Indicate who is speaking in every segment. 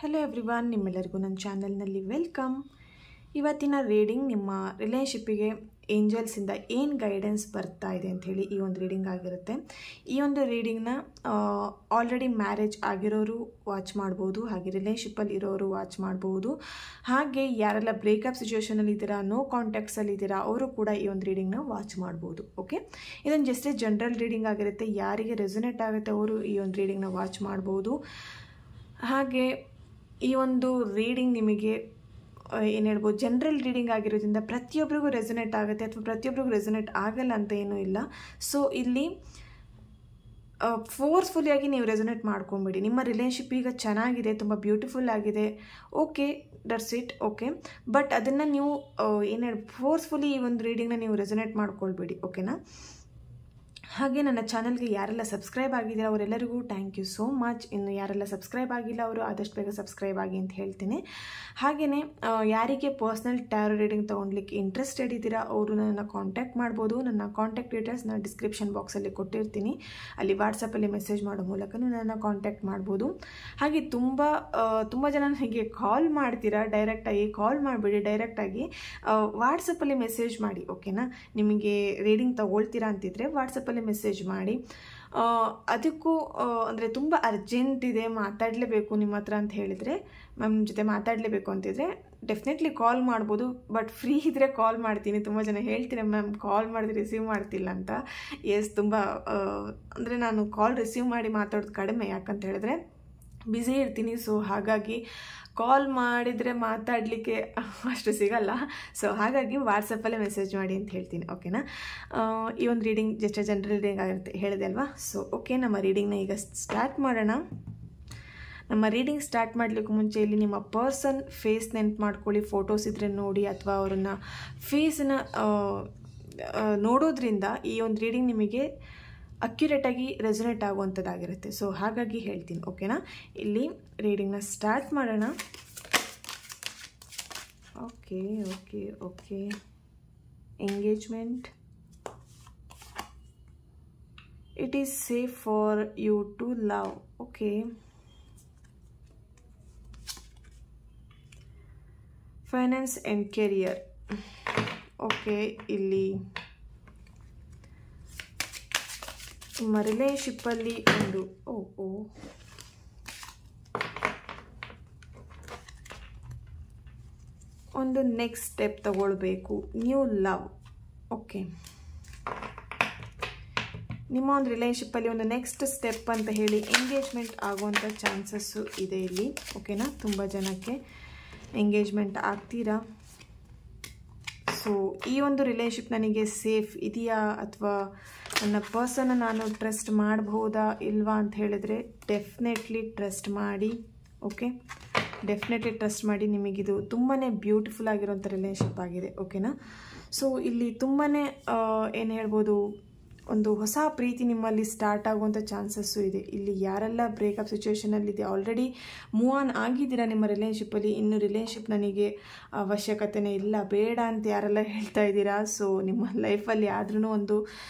Speaker 1: Hello everyone, ನಿಮ್ಮೆಲ್ಲರಿಗೂ ನನ್ನ ಚಾನಲ್ನಲ್ಲಿ ವೆಲ್ಕಮ್. ಇವತ್ತಿನ ರೀಡಿಂಗ್ ನಿಮ್ಮ ರಿಲೇಶನ್ಶಿಪ್ಪಿಗೆ ಏಂಜಲ್ಸಿಂದ ಏನು ಗೈಡೆನ್ಸ್ ಬರ್ತಾ ಇದೆ ಅಂಥೇಳಿ ಈ ಒಂದು ರೀಡಿಂಗ್ ಆಗಿರುತ್ತೆ. ಈ ಒಂದು ರೀಡಿಂಗ್ನ ಆಲ್ರೆಡಿ ಮ್ಯಾರೇಜ್ ಆಗಿರೋರು ವಾಚ್ ಮಾಡ್ಬೋದು, ಹಾಗೆ ರಿಲೇಶನ್ಶಿಪ್ಪಲ್ಲಿ ಇರೋರು ವಾಚ್ ಮಾಡ್ಬೋದು, ಹಾಗೆ ಯಾರೆಲ್ಲ ಬ್ರೇಕಪ್ ಸಿಚುವೇಷನಲ್ಲಿ ಇದ್ದೀರಾ, ನೋ ಕಾಂಟ್ಯಾಕ್ಟ್ಸಲ್ಲಿ ಇದ್ದೀರಾ ಅವರು ಕೂಡ ಈ ಒಂದು ರೀಡಿಂಗ್ನ ವಾಚ್ ಮಾಡ್ಬೋದು. ಓಕೆ, ಇದೊಂದು ಜಸ್ಟ್ ಜನರಲ್ ರೀಡಿಂಗ್ ಆಗಿರುತ್ತೆ. ಯಾರಿಗೆ ರೆಸೊನೇಟ್ ಆಗುತ್ತೆ ಅವರು ಈ ಒಂದು ರೀಡಿಂಗ್ನ ವಾಚ್ ಮಾಡ್ಬೋದು. ಹಾಗೆ ಈ ಒಂದು ರೀಡಿಂಗ್ ನಿಮಗೆ ಏನು ಹೇಳ್ಬೋದು, ಜನರಲ್ ರೀಡಿಂಗ್ ಆಗಿರೋದ್ರಿಂದ ಪ್ರತಿಯೊಬ್ಬರಿಗೂ ರೆಸೊನೇಟ್ ಆಗುತ್ತೆ ಅಥವಾ ಪ್ರತಿಯೊಬ್ಬರಿಗೂ ರೆಸೊನೇಟ್ ಆಗಲ್ಲ ಅಂತ ಏನೂ ಇಲ್ಲ. ಸೊ ಇಲ್ಲಿ ಫೋರ್ಸ್ಫುಲ್ಲಿಯಾಗಿ ನೀವು ರೆಸೊನೇಟ್ ಮಾಡ್ಕೊಂಬಿಡಿ. ನಿಮ್ಮ ರಿಲೇಶನ್ಶಿಪ್ ಈಗ ಚೆನ್ನಾಗಿದೆ, ತುಂಬ ಬ್ಯೂಟಿಫುಲ್ ಆಗಿದೆ, okay, that's it, okay. But ಅದನ್ನು ನೀವು ಏನು ಹೇಳಿ ಫೋರ್ಸ್ಫುಲ್ಲಿ ಈ ಒಂದು ರೀಡಿಂಗ್ನ ನೀವು ರೆಸೊನೇಟ್ ಮಾಡ್ಕೊಳ್ಬೇಡಿ, ಓಕೆನಾ. ಹಾಗೆ ನನ್ನ ಚಾನಲ್ಗೆ ಯಾರೆಲ್ಲ ಸಬ್ಸ್ಕ್ರೈಬ್ ಆಗಿದ್ದೀರಾ ಅವರೆಲ್ಲರಿಗೂ ಥ್ಯಾಂಕ್ ಯು ಸೋ ಮಚ್. ಇನ್ನು ಯಾರೆಲ್ಲ ಸಬ್ಸ್ಕ್ರೈಬ್ ಆಗಿಲ್ಲ ಅವರು ಆದಷ್ಟು ಬೇಗ ಸಬ್ಸ್ಕ್ರೈಬ್ ಆಗಿ ಅಂತ ಹೇಳ್ತೀನಿ. ಹಾಗೆಯೇ ಯಾರಿಗೆ ಪರ್ಸ್ನಲ್ ಟ್ಯಾರೋ ರೀಡಿಂಗ್ ತೊಗೊಳ್ಲಿಕ್ಕೆ ಇಂಟ್ರೆಸ್ಟೆಡ್ ಇದ್ದೀರಾ ಅವರು ನನ್ನ ಕಾಂಟ್ಯಾಕ್ಟ್ ಮಾಡ್ಬೋದು. ನನ್ನ ಕಾಂಟ್ಯಾಕ್ಟ್ ಡೀಟೇಲ್ಸ್ ನಾನು ಡಿಸ್ಕ್ರಿಪ್ಷನ್ ಬಾಕ್ಸಲ್ಲಿ ಕೊಟ್ಟಿರ್ತೀನಿ, ಅಲ್ಲಿ ವಾಟ್ಸಪ್ಪಲ್ಲಿ ಮೆಸೇಜ್ ಮಾಡೋ ಮೂಲಕ ನನ್ನ ಕಾಂಟ್ಯಾಕ್ಟ್ ಮಾಡ್ಬೋದು. ಹಾಗೆ ತುಂಬ ಜನ ನನಗೆ ಕಾಲ್ ಮಾಡ್ತೀರಾ, ಡೈರೆಕ್ಟಾಗಿ ಕಾಲ್ ಮಾಡಿಬಿಡಿ, ಡೈರೆಕ್ಟಾಗಿ ವಾಟ್ಸಪ್ಪಲ್ಲಿ ಮೆಸೇಜ್ ಮಾಡಿ, ಓಕೆನಾ. ನಿಮಗೆ ರೀಡಿಂಗ್ ತೊಗೊಳ್ತೀರಾ ಅಂತಿದ್ರೆ ವಾಟ್ಸಪ್ಪಲ್ಲಿ ಮೆಸೇಜ್ ಮಾಡಿ. ಅದಕ್ಕೂ ಅಂದರೆ ತುಂಬ ಅರ್ಜೆಂಟ್ ಇದೆ, ಮಾತಾಡಲೇಬೇಕು ನಿಮ್ಮ ಹತ್ರ ಅಂತ ಹೇಳಿದರೆ, ಮ್ಯಾಮ್ ನಿಮ್ಮ ಜೊತೆ ಮಾತಾಡಲೇಬೇಕು ಅಂತಿದ್ರೆ ಡೆಫಿನೆಟ್ಲಿ ಕಾಲ್ ಮಾಡ್ಬೋದು. ಬಟ್ ಫ್ರೀ ಇದ್ದರೆ ಕಾಲ್ ಮಾಡ್ತೀನಿ. ತುಂಬ ಜನ ಹೇಳ್ತೀನಿ ಮ್ಯಾಮ್ ಕಾಲ್ ಮಾಡಿದ್ರೆ ರಿಸೀವ್ ಮಾಡ್ತಿಲ್ಲ ಅಂತ. ಎಸ್, ತುಂಬ ಅಂದರೆ ನಾನು ಕಾಲ್ ರಿಸೀವ್ ಮಾಡಿ ಮಾತಾಡೋದು ಕಡಿಮೆ, ಯಾಕಂತ ಹೇಳಿದ್ರೆ ಬ್ಯುಸಿ ಇರ್ತೀನಿ. ಸೊ ಹಾಗಾಗಿ ಕಾಲ್ ಮಾಡಿದರೆ ಮಾತಾಡಲಿಕ್ಕೆ ಅಷ್ಟು ಸಿಗಲ್ಲ. ಸೊ ಹಾಗಾಗಿ ವಾಟ್ಸಪ್ಪಲ್ಲೇ ಮೆಸೇಜ್ ಮಾಡಿ ಅಂತ ಹೇಳ್ತೀನಿ, ಓಕೆನಾ. ಈ ಒಂದು ರೀಡಿಂಗ್ ಜಸ್ಟ್ ಜನರಲ್ ರೀಡಿಂಗ್ ಆಗಿರುತ್ತೆ, ಹೇಳಿದೆ ಅಲ್ವಾ. ಸೊ ಓಕೆ, ನಮ್ಮ ರೀಡಿಂಗ್ನ ಈಗ ಸ್ಟಾರ್ಟ್ ಮಾಡೋಣ. ನಮ್ಮ ರೀಡಿಂಗ್ ಸ್ಟಾರ್ಟ್ ಮಾಡಲಿಕ್ಕೂ ಮುಂಚೆ ಇಲ್ಲಿ ನಿಮ್ಮ ಪರ್ಸನ್ ಫೇಸ್ ನೆನ್ಪು ಮಾಡ್ಕೊಳ್ಳಿ. ಫೋಟೋಸ್ ಇದ್ದರೆ ನೋಡಿ, ಅಥವಾ ಅವರನ್ನು ಫೇಸನ್ನು ನೋಡೋದ್ರಿಂದ ಈ ಒಂದು ರೀಡಿಂಗ್ ನಿಮಗೆ ಅಕ್ಯುರೇಟಾಗಿ ರೆಸೊನೇಟ್ ಆಗುವಂಥದ್ದಾಗಿರುತ್ತೆ. ಸೊ ಹಾಗಾಗಿ ಹೇಳ್ತೀನಿ, ಓಕೆನಾ. ಇಲ್ಲಿ ರೀಡಿಂಗ್ನ ಸ್ಟಾರ್ಟ್ ಮಾಡೋಣ. Okay okay okay engagement. It is safe for you to love. Okay, finance and career. Okay, ಇಲ್ಲಿ ನಿಮ್ಮ ರಿಲೇಶನ್ಶಿಪ್ಪಲ್ಲಿ ಒಂದು ನೆಕ್ಸ್ಟ್ ಸ್ಟೆಪ್ ತಗೊಳ್ಬೇಕು, ನ್ಯೂ ಲವ್. ಓಕೆ, ನಿಮ್ಮ ಒಂದು ರಿಲೇಶನ್ಶಿಪ್ಪಲ್ಲಿ ಒಂದು ನೆಕ್ಸ್ಟ್ ಸ್ಟೆಪ್ ಅಂತ ಹೇಳಿ ಎಂಗೇಜ್ಮೆಂಟ್ ಆಗುವಂಥ ಚಾನ್ಸಸ್ಸು ಇದೆ ಇಲ್ಲಿ, ಓಕೆನಾ. ತುಂಬ ಜನಕ್ಕೆ ಎಂಗೇಜ್ಮೆಂಟ್ ಆಗ್ತೀರಾ. ಸೊ ಈ ಒಂದು ರಿಲೇಶನ್ಶಿಪ್ ನನಗೆ ಸೇಫ್ ಇದೆಯಾ, ಅಥವಾ ನನ್ನ ಪರ್ಸನ್ನ ನಾನು ಟ್ರಸ್ಟ್ ಮಾಡಬಹುದಾ ಇಲ್ವಾ ಅಂತ ಹೇಳಿದರೆ ಡೆಫಿನೆಟ್ಲಿ ಟ್ರಸ್ಟ್ ಮಾಡಿ, ಓಕೆ. ಡೆಫಿನೆಟ್ಲಿ ಟ್ರಸ್ಟ್ ಮಾಡಿ. ನಿಮಗಿದು ತುಂಬಾ ಬ್ಯೂಟಿಫುಲ್ ಆಗಿರೋಂಥ ರಿಲೇಶನ್ಶಿಪ್ ಆಗಿದೆ, ಓಕೆನಾ. ಸೊ ಇಲ್ಲಿ ತುಂಬಾ ಏನು ಹೇಳ್ಬೋದು, ಒಂದು ಹೊಸ ಪ್ರೀತಿ ನಿಮ್ಮಲ್ಲಿ ಸ್ಟಾರ್ಟ್ ಆಗುವಂಥ ಚಾನ್ಸಸ್ಸು ಇದೆ. ಇಲ್ಲಿ ಯಾರೆಲ್ಲ ಬ್ರೇಕಪ್ ಸಿಚುವೇಷನಲ್ಲಿದೆ, ಆಲ್ರೆಡಿ ಮೂವ್ ಆನ್ ಆಗಿದ್ದೀರಾ ನಿಮ್ಮ ರಿಲೇಶನ್ಶಿಪ್ಪಲ್ಲಿ, ಇನ್ನು ರಿಲೇಶನ್ಶಿಪ್ ನನಗೆ ಅವಶ್ಯಕತೆನೇ ಇಲ್ಲ, ಬೇಡ ಅಂತ ಯಾರೆಲ್ಲ ಹೇಳ್ತಾ ಇದ್ದೀರಾ. ಸೊ ನಿಮ್ಮ ಲೈಫಲ್ಲಿ ಆದ್ರೂ ಒಂದು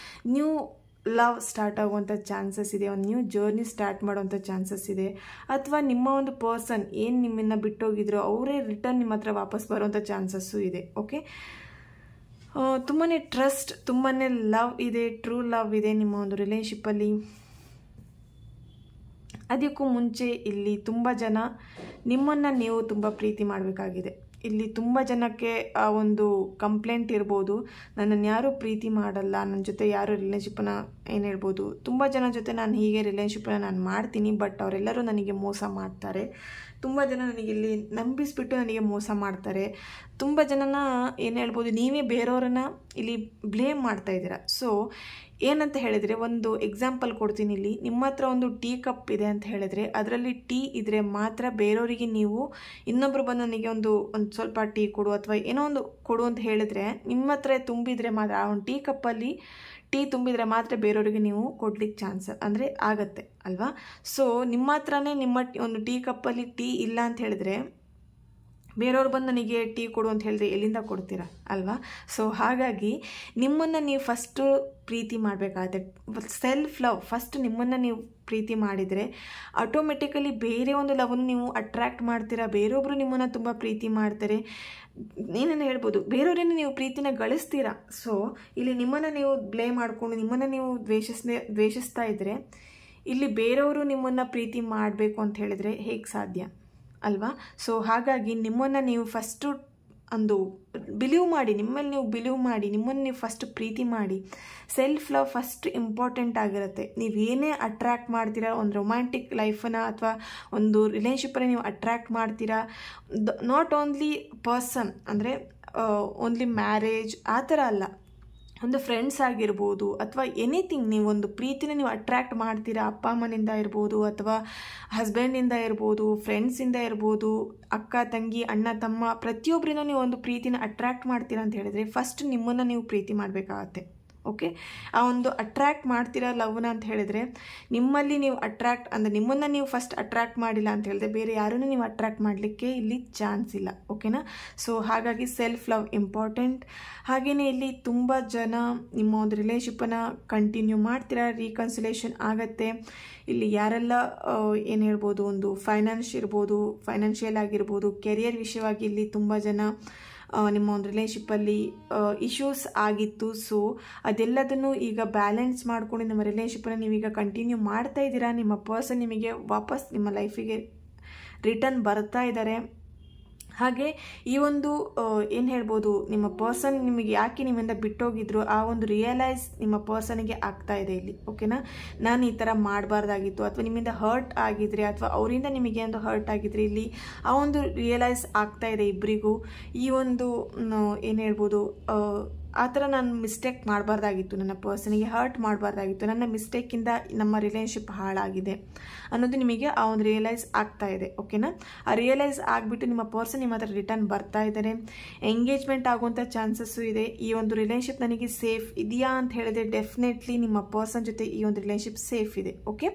Speaker 1: ನ್ಯೂ ಲವ್ ಸ್ಟಾರ್ಟ್ ಆಗುವಂಥ ಚಾನ್ಸಸ್ ಇದೆ, ಒಂದು ನ್ಯೂ ಜರ್ನಿ ಸ್ಟಾರ್ಟ್ ಮಾಡುವಂಥ ಚಾನ್ಸಸ್ ಇದೆ. ಅಥವಾ ನಿಮ್ಮ ಒಂದು ಪರ್ಸನ್ ಏನು ನಿಮ್ಮನ್ನು ಬಿಟ್ಟೋಗಿದ್ರೋ ಅವರೇ ರಿಟರ್ನ್ ನಿಮ್ಮ ಹತ್ರ ವಾಪಸ್ ಬರುವಂಥ ಚಾನ್ಸಸ್ಸು ಇದೆ, ಓಕೆ. ತುಂಬಾ ಟ್ರಸ್ಟ್, ತುಂಬಾ ಲವ್ ಇದೆ, ಟ್ರೂ ಲವ್ ಇದೆ ನಿಮ್ಮ ಒಂದು ರಿಲೇಶನ್ಶಿಪ್ಪಲ್ಲಿ. ಅದಕ್ಕೂ ಮುಂಚೆ ಇಲ್ಲಿ ತುಂಬ ಜನ ನಿಮ್ಮನ್ನು ನೀವು ತುಂಬ ಪ್ರೀತಿ ಮಾಡಬೇಕಾಗಿದೆ. ಇಲ್ಲಿ ತುಂಬ ಜನಕ್ಕೆ ಆ ಒಂದು ಕಂಪ್ಲೇಂಟ್ ಇರ್ಬೋದು, ನನ್ನನ್ನು ಯಾರೂ ಪ್ರೀತಿ ಮಾಡಲ್ಲ, ನನ್ನ ಜೊತೆ ಯಾರು ರಿಲೇಶನ್ಶಿಪ್ಪನ್ನ ಏನು ಹೇಳ್ಬೋದು, ತುಂಬ ಜನ ಜೊತೆ ನಾನು ಹೀಗೆ ರಿಲೇಶನ್ಶಿಪ್ಪನ್ನ ನಾನು ಮಾಡ್ತೀನಿ, ಬಟ್ ಅವರೆಲ್ಲರೂ ನನಗೆ ಮೋಸ ಮಾಡ್ತಾರೆ. ತುಂಬ ಜನ ನನಗೆ ಇಲ್ಲಿ ನಂಬಿಸ್ಬಿಟ್ಟು ನನಗೆ ಮೋಸ ಮಾಡ್ತಾರೆ. ತುಂಬ ಜನನ ಏನು ಹೇಳ್ಬೋದು, ನೀವೇ ಬೇರೆಯವ್ರನ್ನ ಇಲ್ಲಿ ಬ್ಲೇಮ್ ಮಾಡ್ತಾ ಇದ್ದೀರಾ. ಸೊ ಏನಂತ ಹೇಳಿದರೆ, ಒಂದು ಎಕ್ಸಾಂಪಲ್ ಕೊಡ್ತೀನಿ. ಇಲ್ಲಿ ನಿಮ್ಮ ಹತ್ರ ಒಂದು ಟೀ ಕಪ್ ಇದೆ ಅಂತ ಹೇಳಿದರೆ ಅದರಲ್ಲಿ ಟೀ ಇದ್ದರೆ ಮಾತ್ರ ಬೇರೆಯವರಿಗೆ ನೀವು, ಇನ್ನೊಬ್ಬರು ಬಂದು ನನಗೆ ಒಂದು ಸ್ವಲ್ಪ ಟೀ ಕೊಡು ಅಥವಾ ಏನೋ ಒಂದು ಕೊಡು ಅಂತ ಹೇಳಿದ್ರೆ, ನಿಮ್ಮ ಹತ್ರ ತುಂಬಿದರೆ ಮಾತ್ರ, ಆ ಒಂದು ಟೀ ಕಪ್ಪಲ್ಲಿ ಟೀ ತುಂಬಿದರೆ ಮಾತ್ರ ಬೇರೆಯವರಿಗೆ ನೀವು ಕೊಡ್ಲಿಕ್ಕೆ ಚಾನ್ಸ್ ಅಂದರೆ ಆಗತ್ತೆ ಅಲ್ವಾ. ಸೊ ನಿಮ್ಮ ಹತ್ರನೇ ನಿಮ್ಮ ಒಂದು ಟೀ ಕಪ್ಪಲ್ಲಿ ಟೀ ಇಲ್ಲ ಅಂತ ಹೇಳಿದ್ರೆ ಬೇರೆಯವ್ರು ಬಂದು ನನಗೆ ಟೀ ಕೊಡು ಅಂತ ಹೇಳಿದ್ರೆ ಎಲ್ಲಿಂದ ಕೊಡ್ತೀರಾ ಅಲ್ವಾ. ಸೊ ಹಾಗಾಗಿ ನಿಮ್ಮನ್ನು ನೀವು ಫಸ್ಟು ಪ್ರೀತಿ ಮಾಡಬೇಕಾಗುತ್ತೆ. ಸೆಲ್ಫ್ ಲವ್, ಫಸ್ಟ್ ನಿಮ್ಮನ್ನು ನೀವು ಪ್ರೀತಿ ಮಾಡಿದರೆ ಆಟೋಮೆಟಿಕಲಿ ಬೇರೆ ಒಂದು ಲವನ್ನು ನೀವು ಅಟ್ರ್ಯಾಕ್ಟ್ ಮಾಡ್ತೀರಾ, ಬೇರೊಬ್ಬರು ನಿಮ್ಮನ್ನು ತುಂಬ ಪ್ರೀತಿ ಮಾಡ್ತಾರೆ. ಏನೇನು ಹೇಳ್ಬೋದು, ಬೇರೆಯವರನ್ನು ನೀವು ಪ್ರೀತಿನ ಗಳಿಸ್ತೀರಾ. ಸೊ ಇಲ್ಲಿ ನಿಮ್ಮನ್ನು ನೀವು ಬ್ಲೇಮ್ ಮಾಡಿಕೊಂಡು ನಿಮ್ಮನ್ನು ನೀವು ದ್ವೇಷಿಸ್ತಾ ಇದ್ದರೆ ಇಲ್ಲಿ ಬೇರೆಯವರು ನಿಮ್ಮನ್ನು ಪ್ರೀತಿ ಮಾಡಬೇಕು ಅಂತ ಹೇಳಿದರೆ ಹೇಗೆ ಸಾಧ್ಯ ಅಲ್ವಾ? ಸೊ ಹಾಗಾಗಿ ನಿಮ್ಮನ್ನು ನೀವು ಫಸ್ಟು ಒಂದು ಬಿಲೀವ್ ಮಾಡಿ, ನಿಮ್ಮಲ್ಲಿ ನೀವು ಬಿಲೀವ್ ಮಾಡಿ, ನಿಮ್ಮನ್ನು ನೀವು ಫಸ್ಟ್ ಪ್ರೀತಿ ಮಾಡಿ. ಸೆಲ್ಫ್ ಲವ್ ಫಸ್ಟ್ ಇಂಪಾರ್ಟೆಂಟ್ ಆಗಿರುತ್ತೆ. ನೀವೇನೇ ಅಟ್ರ್ಯಾಕ್ಟ್ ಮಾಡ್ತೀರಾ, ಒಂದು ರೊಮ್ಯಾಂಟಿಕ್ ಲೈಫನ್ನು ಅಥವಾ ಒಂದು ರಿಲೇಷನ್ಶಿಪ್ಪನ್ನು ನೀವು ಅಟ್ರ್ಯಾಕ್ಟ್ ಮಾಡ್ತೀರಾ, ನಾಟ್ ಓನ್ಲಿ ಪರ್ಸನ್ ಅಂದರೆ ಓನ್ಲಿ ಮ್ಯಾರೇಜ್ ಆ ಥರ ಅಲ್ಲ, ಒಂದು ಫ್ರೆಂಡ್ಸ್ ಆಗಿರ್ಬೋದು ಅಥವಾ ಎನಿಥಿಂಗ್, ನೀವು ಒಂದು ಪ್ರೀತಿನ ನೀವು ಅಟ್ರ್ಯಾಕ್ಟ್ ಮಾಡ್ತೀರಾ, ಅಪ್ಪ ಅಮ್ಮನಿಂದ ಇರ್ಬೋದು ಅಥವಾ ಹಸ್ಬೆಂಡಿಂದ ಇರ್ಬೋದು, ಫ್ರೆಂಡ್ಸಿಂದ ಇರ್ಬೋದು, ಅಕ್ಕ ತಂಗಿ ಅಣ್ಣ ತಮ್ಮ ಪ್ರತಿಯೊಬ್ಬರಿಂದ ನೀವು ಒಂದು ಪ್ರೀತಿನ ಅಟ್ರ್ಯಾಕ್ಟ್ ಮಾಡ್ತೀರಾ ಅಂತ ಹೇಳಿದ್ರೆ ಫಸ್ಟ್ ನಿಮ್ಮನ್ನು ನೀವು ಪ್ರೀತಿ ಮಾಡಬೇಕಾಗತ್ತೆ. ಓಕೆ, ಆ ಒಂದು ಅಟ್ರ್ಯಾಕ್ಟ್ ಮಾಡ್ತೀರಾ ಲವ್ನ ಅಂತ ಹೇಳಿದ್ರೆ ನಿಮ್ಮಲ್ಲಿ ನೀವು ಅಟ್ರ್ಯಾಕ್ಟ್ ಅಂದರೆ ನಿಮ್ಮನ್ನು ನೀವು ಫಸ್ಟ್ ಅಟ್ರ್ಯಾಕ್ಟ್ ಮಾಡಿಲ್ಲ ಅಂತ ಹೇಳಿದ್ರೆ ಬೇರೆ ಯಾರನ್ನು ನೀವು ಅಟ್ರ್ಯಾಕ್ಟ್ ಮಾಡಲಿಕ್ಕೆ ಇಲ್ಲಿ ಚಾನ್ಸ್ ಇಲ್ಲ. ಓಕೆನಾ? ಸೊ ಹಾಗಾಗಿ ಸೆಲ್ಫ್ ಲವ್ ಇಂಪಾರ್ಟೆಂಟ್. ಹಾಗೆಯೇ ಇಲ್ಲಿ ತುಂಬ ಜನ ನಿಮ್ಮ ಒಂದು ರಿಲೇಷನ್ಶಿಪ್ಪನ್ನು ಕಂಟಿನ್ಯೂ ಮಾಡ್ತೀರಾ, ರೀಕನ್ಸಿಲೇಷನ್ ಆಗತ್ತೆ. ಇಲ್ಲಿ ಯಾರೆಲ್ಲ ಏನು ಹೇಳ್ಬೋದು, ಒಂದು ಫೈನಾನ್ಷಿಯಲ್ ಆಗಿರ್ಬೋದು, ಕೆರಿಯರ್ ವಿಷಯವಾಗಿ ಇಲ್ಲಿ ತುಂಬ ಜನ ನಿಮ್ಮ ಒಂದು ರಿಲೇಷನ್ಶಿಪ್ಪಲ್ಲಿ ಇಶ್ಯೂಸ್ ಆಗಿತ್ತು. ಸೊ ಅದೆಲ್ಲದನ್ನು ಈಗ ಬ್ಯಾಲೆನ್ಸ್ ಮಾಡ್ಕೊಂಡು ನಿಮ್ಮ ರಿಲೇಷನ್ಶಿಪ್ಪನ್ನು ನೀವೀಗ ಕಂಟಿನ್ಯೂ ಮಾಡ್ತಾ ಇದ್ದೀರಾ. ನಿಮ್ಮ ಪರ್ಸನ್ ನಿಮಗೆ ವಾಪಸ್ ನಿಮ್ಮ ಲೈಫಿಗೆ ರಿಟರ್ನ್ ಬರ್ತಾ ಇದ್ದಾರೆ. ಹಾಗೆ ಈ ಒಂದು ಏನು ಹೇಳ್ಬೋದು, ನಿಮ್ಮ ಪರ್ಸನ್ ನಿಮಗೆ ಯಾಕೆ ನಿಮ್ಮಿಂದ ಬಿಟ್ಟೋಗಿದ್ರು ಆ ಒಂದು ರಿಯಲೈಸ್ ನಿಮ್ಮ ಪರ್ಸನ್ಗೆ ಆಗ್ತಾ ಇದೆ ಇಲ್ಲಿ. ಓಕೆನಾ? ನಾನು ಈ ಥರ ಮಾಡಬಾರ್ದಾಗಿತ್ತು ಅಥವಾ ನಿಮ್ಮಿಂದ ಹರ್ಟ್ ಆಗಿದ್ರೆ ಅಥವಾ ಅವರಿಂದ ನಿಮಗೆ ಒಂದು ಹರ್ಟ್ ಆಗಿದ್ರೆ ಇಲ್ಲಿ ಆ ಒಂದು ರಿಯಲೈಸ್ ಆಗ್ತಾ ಇದೆ ಇಬ್ಬರಿಗೂ. ಈ ಒಂದು ಏನು ಹೇಳ್ಬೋದು, ಆ ಥರ ನಾನು ಮಿಸ್ಟೇಕ್ ಮಾಡಬಾರ್ದಾಗಿತ್ತು, ನನ್ನ ಪರ್ಸನಿಗೆ ಹರ್ಟ್ ಮಾಡಬಾರ್ದಾಗಿತ್ತು, ನನ್ನ ಮಿಸ್ಟೇಕಿಂದ ನಮ್ಮ ರಿಲೇಷನ್ಶಿಪ್ ಹಾಳಾಗಿದೆ ಅನ್ನೋದು ನಿಮಗೆ ಆ ಒಂದು ರಿಯಲೈಸ್ ಆಗ್ತಾ ಇದೆ. ಓಕೆನಾ? ಆ ರಿಯಲೈಸ್ ಆಗಿಬಿಟ್ಟು ನಿಮ್ಮ ಪರ್ಸನ್ ನಿಮ್ಮ ಹತ್ರ ರಿಟರ್ನ್ ಬರ್ತಾ ಇದ್ದಾರೆ. ಎಂಗೇಜ್ಮೆಂಟ್ ಆಗುವಂಥ ಚಾನ್ಸಸ್ಸು ಇದೆ. ಈ ಒಂದು ರಿಲೇಷನ್ಶಿಪ್ ನನಗೆ ಸೇಫ್ ಇದೆಯಾ ಅಂತ ಹೇಳಿದ್ರೆ ಡೆಫಿನೆಟ್ಲಿ ನಿಮ್ಮ ಪರ್ಸನ್ ಜೊತೆ ಈ ಒಂದು ರಿಲೇಷನ್ಶಿಪ್ ಸೇಫ್ ಇದೆ. ಓಕೆ,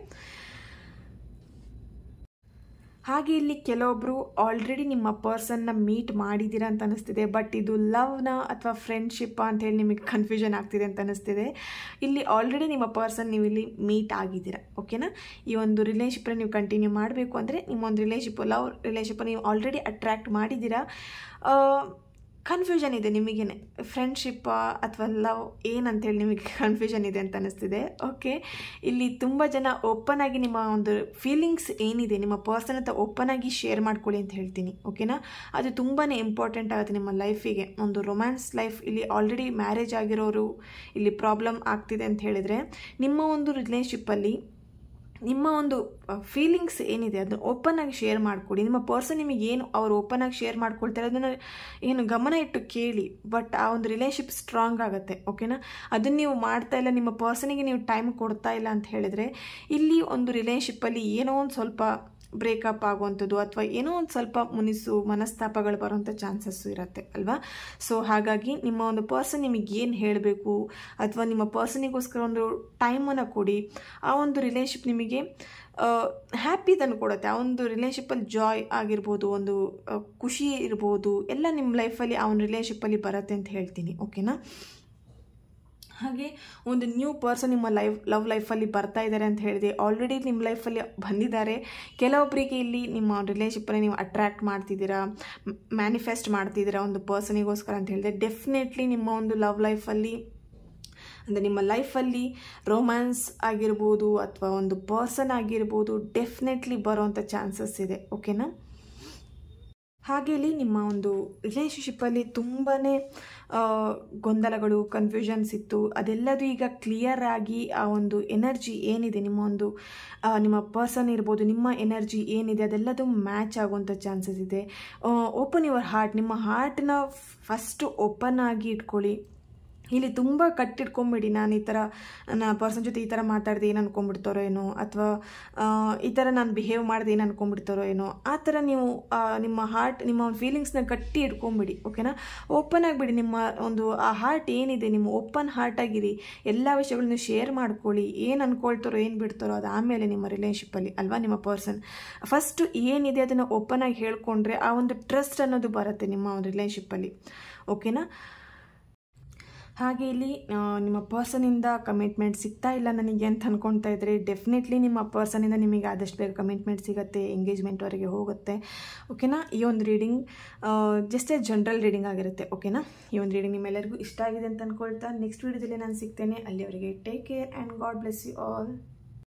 Speaker 1: ಹಾಗೆ ಇಲ್ಲಿ ಕೆಲವೊಬ್ಬರು ಆಲ್ರೆಡಿ ನಿಮ್ಮ ಪರ್ಸನ್ನ ಮೀಟ್ ಮಾಡಿದ್ದೀರಾ ಅಂತ ಅನಿಸ್ತಿದೆ. ಬಟ್ ಇದು ಲವ್ನ ಅಥವಾ ಫ್ರೆಂಡ್ಶಿಪ್ ಅಂತ ಹೇಳಿ ನಿಮಗೆ ಕನ್ಫ್ಯೂಷನ್ ಆಗ್ತಿದೆ ಅಂತ ಅನಿಸ್ತಿದೆ. ಇಲ್ಲಿ ಆಲ್ರೆಡಿ ನಿಮ್ಮ ಪರ್ಸನ್ ನೀವು ಇಲ್ಲಿ ಮೀಟ್ ಆಗಿದ್ದೀರಾ. ಓಕೆನಾ? ಈ ಒಂದು ರಿಲೇಷನ್ಶಿಪ್ನ ನೀವು ಕಂಟಿನ್ಯೂ ಮಾಡಬೇಕು ಅಂದರೆ ನಿಮ್ಮ ಒಂದು ಲವ್ ರಿಲೇಷನ್ಶಿಪ್ ನೀವು ಆಲ್ರೆಡಿ ಅಟ್ರ್ಯಾಕ್ಟ್ ಮಾಡಿದ್ದೀರಾ. ಕನ್ಫ್ಯೂಷನ್ ಇದೆ ನಿಮಗೇನೆ, ಫ್ರೆಂಡ್ಶಿಪ್ ಅಥವಾ ಲವ್ ಏನಂತೇಳಿ ನಿಮಗೆ ಕನ್ಫ್ಯೂಷನ್ ಇದೆ ಅಂತ ಅನಿಸ್ತಿದೆ. ಓಕೆ, ಇಲ್ಲಿ ತುಂಬ ಜನ ಓಪನ್ ಆಗಿ ನಿಮ್ಮ ಒಂದು ಫೀಲಿಂಗ್ಸ್ ಏನಿದೆ ನಿಮ್ಮ ಪರ್ಸನ್ ಹತ್ರ ಓಪನ್ ಆಗಿ ಶೇರ್ ಮಾಡ್ಕೊಳ್ಳಿ ಅಂತ ಹೇಳ್ತೀನಿ. ಓಕೆನಾ? ಅದು ತುಂಬಾ ಇಂಪಾರ್ಟೆಂಟ್ ಆಗುತ್ತೆ ನಿಮ್ಮ ಲೈಫಿಗೆ. ಒಂದು ರೊಮ್ಯಾನ್ಸ್ ಲೈಫ್ ಇಲ್ಲಿ ಆಲ್ರೆಡಿ ಮ್ಯಾರೇಜ್ ಆಗಿರೋರು ಇಲ್ಲಿ ಪ್ರಾಬ್ಲಮ್ ಆಗ್ತಿದೆ ಅಂತ ಹೇಳಿದರೆ ನಿಮ್ಮ ಒಂದು ರಿಲೇಷನ್ಶಿಪ್ಪಲ್ಲಿ ನಿಮ್ಮ ಒಂದು ಫೀಲಿಂಗ್ಸ್ ಏನಿದೆ ಅದನ್ನು ಓಪನ್ ಆಗಿ ಶೇರ್ ಮಾಡಿಕೊಡಿ. ನಿಮ್ಮ ಪರ್ಸನ್ ನಿಮಗೆ ಏನು ಅವರು ಓಪನ್ ಆಗಿ ಶೇರ್ ಮಾಡ್ಕೊಳ್ತಾರೆ ಅದನ್ನು ಏನು ಗಮನ ಇಟ್ಟು ಕೇಳಿ. ಬಟ್ ಆ ಒಂದು ರಿಲೇಷನ್ಶಿಪ್ ಸ್ಟ್ರಾಂಗ್ ಆಗುತ್ತೆ. ಓಕೆನಾ? ಅದನ್ನು ನೀವು ಮಾಡ್ತಾ ಇಲ್ಲ, ನಿಮ್ಮ ಪರ್ಸನಿಗೆ ನೀವು ಟೈಮ್ ಕೊಡ್ತಾ ಇಲ್ಲ ಅಂತ ಹೇಳಿದ್ರೆ ಇಲ್ಲಿ ಒಂದು ರಿಲೇಷನ್ಶಿಪ್ಪಲ್ಲಿ ಏನೋ ಒಂದು ಸ್ವಲ್ಪ ಬ್ರೇಕಪ್ ಆಗುವಂಥದ್ದು ಅಥವಾ ಏನೋ ಒಂದು ಸ್ವಲ್ಪ ಮನಸ್ತಾಪಗಳು ಬರುವಂಥ ಚಾನ್ಸಸ್ಸು ಇರುತ್ತೆ ಅಲ್ವಾ? ಸೊ ಹಾಗಾಗಿ ನಿಮ್ಮ ಒಂದು ಪರ್ಸನ್ ನಿಮಗೆ ಏನು ಹೇಳಬೇಕು ಅಥವಾ ನಿಮ್ಮ ಪರ್ಸನಿಗೋಸ್ಕರ ಒಂದು ಟೈಮನ್ನು ಕೊಡಿ. ಆ ಒಂದು ರಿಲೇಷನ್ಶಿಪ್ ನಿಮಗೆ ಹ್ಯಾಪಿ ತಂದು ಕೊಡುತ್ತೆ. ಆ ಒಂದು ರಿಲೇಷನ್ಶಿಪ್ಪಲ್ಲಿ ಜಾಯ್ ಆಗಿರ್ಬೋದು, ಒಂದು ಖುಷಿ ಇರ್ಬೋದು, ಎಲ್ಲ ನಿಮ್ಮ ಲೈಫಲ್ಲಿ ಆ ಒಂದು ರಿಲೇಷನ್ಶಿಪ್ಪಲ್ಲಿ ಬರುತ್ತೆ ಅಂತ ಹೇಳ್ತೀನಿ. ಓಕೆನಾ? ಹಾಗೆ ಒಂದು ನ್ಯೂ ಪರ್ಸನ್ ನಿಮ್ಮ ಲವ್ ಲೈಫಲ್ಲಿ ಬರ್ತಾ ಇದ್ದಾರೆ ಅಂತ ಹೇಳಿದೆ. ಆಲ್ರೆಡಿ ನಿಮ್ಮ ಲೈಫಲ್ಲಿ ಬಂದಿದ್ದಾರೆ. ಕೆಲವೊಬ್ಬರಿಗೆ ಇಲ್ಲಿ ನಿಮ್ಮ ರಿಲೇಷನ್ಶಿಪ್ಪಲ್ಲಿ ನೀವು ಅಟ್ರ್ಯಾಕ್ಟ್ ಮಾಡ್ತಿದ್ದೀರಾ, ಮ್ಯಾನಿಫೆಸ್ಟ್ ಮಾಡ್ತಿದ್ದೀರಾ ಒಂದು ಪರ್ಸನಿಗೋಸ್ಕರ ಅಂತ ಹೇಳಿದೆ. ಡೆಫಿನೆಟ್ಲಿ ನಿಮ್ಮ ಒಂದು ಲವ್ ಲೈಫಲ್ಲಿ ಅಂದರೆ ನಿಮ್ಮ ಲೈಫಲ್ಲಿ ರೊಮ್ಯಾನ್ಸ್ ಆಗಿರ್ಬೋದು ಅಥವಾ ಒಂದು ಪರ್ಸನ್ ಆಗಿರ್ಬೋದು ಡೆಫಿನೆಟ್ಲಿ ಬರೋವಂಥ ಚಾನ್ಸಸ್ ಇದೆ. ಓಕೆನಾ? ಹಾಗೆ ಇಲ್ಲಿ ನಿಮ್ಮ ಒಂದು ರಿಲೇಷನ್ಶಿಪ್ಪಲ್ಲಿ ತುಂಬಾ ಗೊಂದಲಗಳು, ಕನ್ಫ್ಯೂಷನ್ಸ್ ಇತ್ತು. ಅದೆಲ್ಲದು ಈಗ ಕ್ಲಿಯರ್ ಆಗಿ ಆ ಒಂದು ಎನರ್ಜಿ ಏನಿದೆ ನಿಮ್ಮ ಪರ್ಸನ್ ಇರ್ಬೋದು, ನಿಮ್ಮ ಎನರ್ಜಿ ಏನಿದೆ ಅದೆಲ್ಲದು ಮ್ಯಾಚ್ ಆಗುವಂಥ ಚಾನ್ಸಸ್ ಇದೆ. ಓಪನ್ ಯುವರ್ ಹಾರ್ಟ್, ನಿಮ್ಮ ಹಾರ್ಟನ್ನ ಫಸ್ಟು ಓಪನ್ ಆಗಿ ಇಟ್ಕೊಳ್ಳಿ. ಇಲ್ಲಿ ತುಂಬ ಕಟ್ಟಿಟ್ಕೊಂಬಿಡಿ. ನಾನು ಈ ಥರ ನನ್ನ ಪರ್ಸನ್ ಜೊತೆ ಈ ಥರ ಮಾತಾಡಿದೆ ಏನು ಅನ್ಕೊಂಡ್ಬಿಡ್ತಾರೋ ಏನೋ, ಅಥವಾ ಈ ಥರ ನಾನು ಬಿಹೇವ್ ಮಾಡಿದೆ ಏನು ಅನ್ಕೊಂಡ್ಬಿಡ್ತಾರೋ ಏನೋ, ಆ ಥರ ನೀವು ನಿಮ್ಮ ಫೀಲಿಂಗ್ಸ್ನ ಕಟ್ಟಿ ಇಟ್ಕೊಂಬಿಡಿ. ಓಕೆನಾ? ಓಪನ್ ಆಗಿಬಿಡಿ. ನಿಮ್ಮ ಒಂದು ಆ ಹಾರ್ಟ್ ಏನಿದೆ ನಿಮ್ಮ ಓಪನ್ ಹಾರ್ಟ್ ಆಗಿರಿ. ಎಲ್ಲ ವಿಷಯಗಳನ್ನ ಶೇರ್ ಮಾಡ್ಕೊಳ್ಳಿ. ಏನು ಅನ್ಕೊಳ್ತಾರೋ ಏನು ಬಿಡ್ತಾರೋ ಅದು ಆಮೇಲೆ ನಿಮ್ಮ ರಿಲೇಷನ್ಶಿಪ್ಪಲ್ಲಿ ಅಲ್ವಾ. ನಿಮ್ಮ ಪರ್ಸನ್ ಫಸ್ಟು ಏನಿದೆ ಅದನ್ನು ಓಪನ್ ಆಗಿ ಹೇಳ್ಕೊಂಡ್ರೆ ಆ ಒಂದು ಟ್ರಸ್ಟ್ ಅನ್ನೋದು ಬರುತ್ತೆ ನಿಮ್ಮ ಒಂದು ರಿಲೇಷನ್ಶಿಪ್ಪಲ್ಲಿ. ಓಕೆನಾ? ಹಾಗೆ ಇಲ್ಲಿ ನಿಮ್ಮ ಪರ್ಸನಿಂದ ಕಮಿಟ್ಮೆಂಟ್ ಸಿಗ್ತಾ ಇಲ್ಲ ನನಗೆ ಅಂತ ಅಂದ್ಕೊಳ್ತಾ ಇದ್ದರೆ ಡೆಫಿನೆಟ್ಲಿ ನಿಮ್ಮ ಪರ್ಸನಿಂದ ನಿಮಗೆ ಆದಷ್ಟು ಬೇಗ ಕಮಿಟ್ಮೆಂಟ್ ಸಿಗುತ್ತೆ, ಎಂಗೇಜ್ಮೆಂಟ್ವರೆಗೆ ಹೋಗುತ್ತೆ. ಓಕೆನಾ. ಈ ಒಂದು reading just A general reading ಆಗಿರುತ್ತೆ. ಓಕೆನಾ. ಈ ಒಂದು ರೀಡಿಂಗ್ ನಿಮ್ಮೆಲ್ಲರಿಗೂ ಇಷ್ಟ ಆಗಿದೆ ಅಂತ ಅಂದ್ಕೊಳ್ತಾ ನೆಕ್ಸ್ಟ್ ವೀಡಿಯೋದಲ್ಲಿ ನಾನು ಸಿಗ್ತೇನೆ. ಅಲ್ಲಿವರೆಗೆ take care and God bless you all.